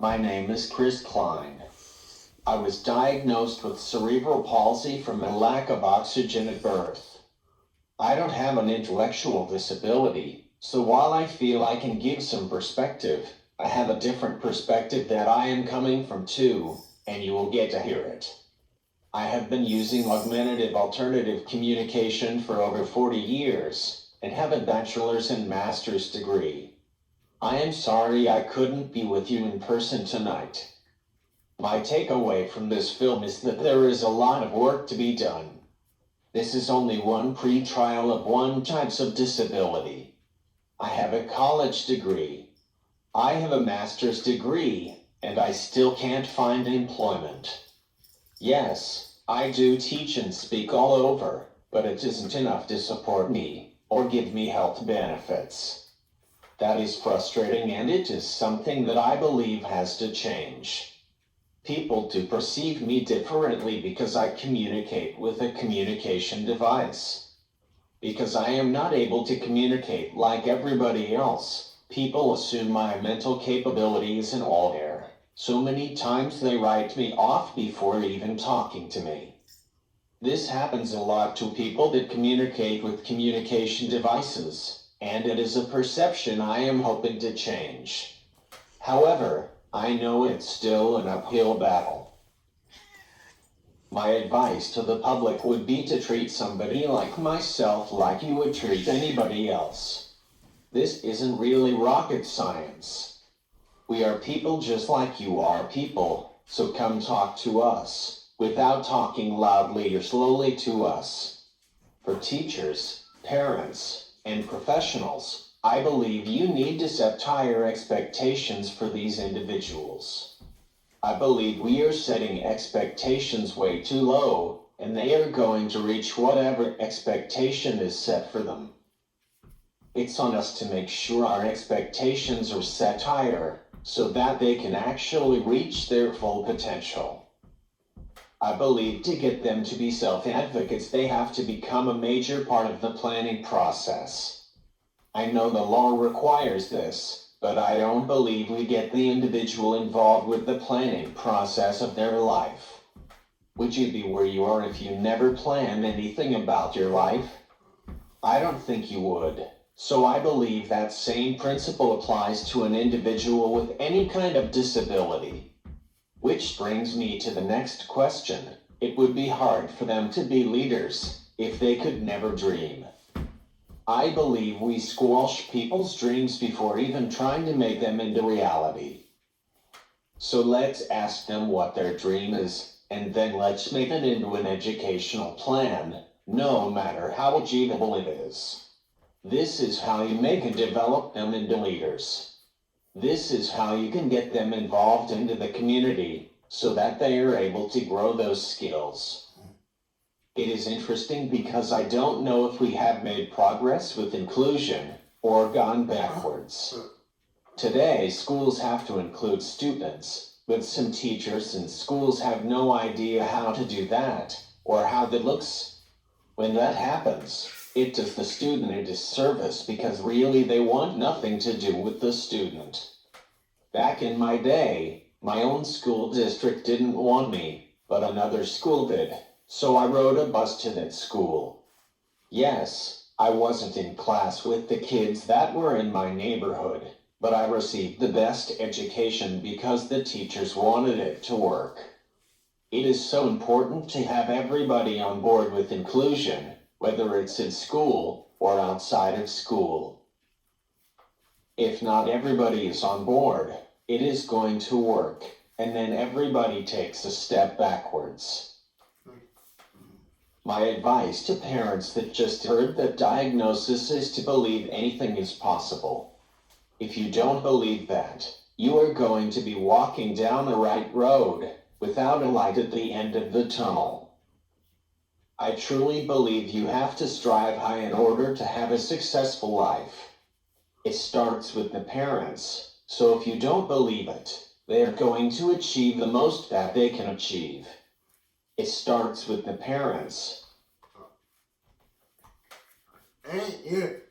My name is Chris Klein. I was diagnosed with cerebral palsy from a lack of oxygen at birth. I don't have an intellectual disability, so while I feel I can give some perspective, I have a different perspective that I am coming from too, and you will get to hear it. I have been using augmentative alternative communication for over 40 years, and have a bachelor's and master's degree. I am sorry I couldn't be with you in person tonight. My takeaway from this film is that there is a lot of work to be done. This is only one pre-trial of one types of disability. I have a college degree. I have a master's degree, and I still can't find employment. Yes, I do teach and speak all over, but it isn't enough to support me, or give me health benefits. That is frustrating, and it is something that I believe has to change. People do perceive me differently because I communicate with a communication device. Because I am not able to communicate like everybody else, people assume my mental capability isn't all there. So many times they write me off before even talking to me. This happens a lot to people that communicate with communication devices, and it is a perception I am hoping to change. However, I know it's still an uphill battle. My advice to the public would be to treat somebody like myself like you would treat anybody else. This isn't really rocket science. We are people just like you are people, so come talk to us, without talking loudly or slowly to us. For teachers, parents, and professionals, I believe you need to set higher expectations for these individuals. I believe we are setting expectations way too low, and they are going to reach whatever expectation is set for them. It's on us to make sure our expectations are set higher, so that they can actually reach their full potential. I believe to get them to be self-advocates, they have to become a major part of the planning process. I know the law requires this, but I don't believe we get the individual involved with the planning process of their life. Would you be where you are if you never planned anything about your life? I don't think you would. So I believe that same principle applies to an individual with any kind of disability. Which brings me to the next question. It would be hard for them to be leaders if they could never dream. I believe we squash people's dreams before even trying to make them into reality. So let's ask them what their dream is, and then let's make it into an educational plan, no matter how achievable it is. This is how you make and develop them into leaders. This is how you can get them involved into the community, so that they are able to grow those skills. It is interesting because I don't know if we have made progress with inclusion, or gone backwards. Today, schools have to include students, but some teachers and schools have no idea how to do that, or how that looks. When that happens, it does the student a disservice because really they want nothing to do with the student. Back in my day, my own school district didn't want me, but another school did, so I rode a bus to that school. Yes, I wasn't in class with the kids that were in my neighborhood, but I received the best education because the teachers wanted it to work. It is so important to have everybody on board with inclusion, whether it's in school or outside of school. If not everybody is on board, it is going to work, and then everybody takes a step backwards. My advice to parents that just heard that diagnosis is to believe anything is possible. If you don't believe that, you are going to be walking down the right road without a light at the end of the tunnel. I truly believe you have to strive high in order to have a successful life. It starts with the parents, so if you don't believe it, they are going to achieve the most that they can achieve. It starts with the parents. Ain't you?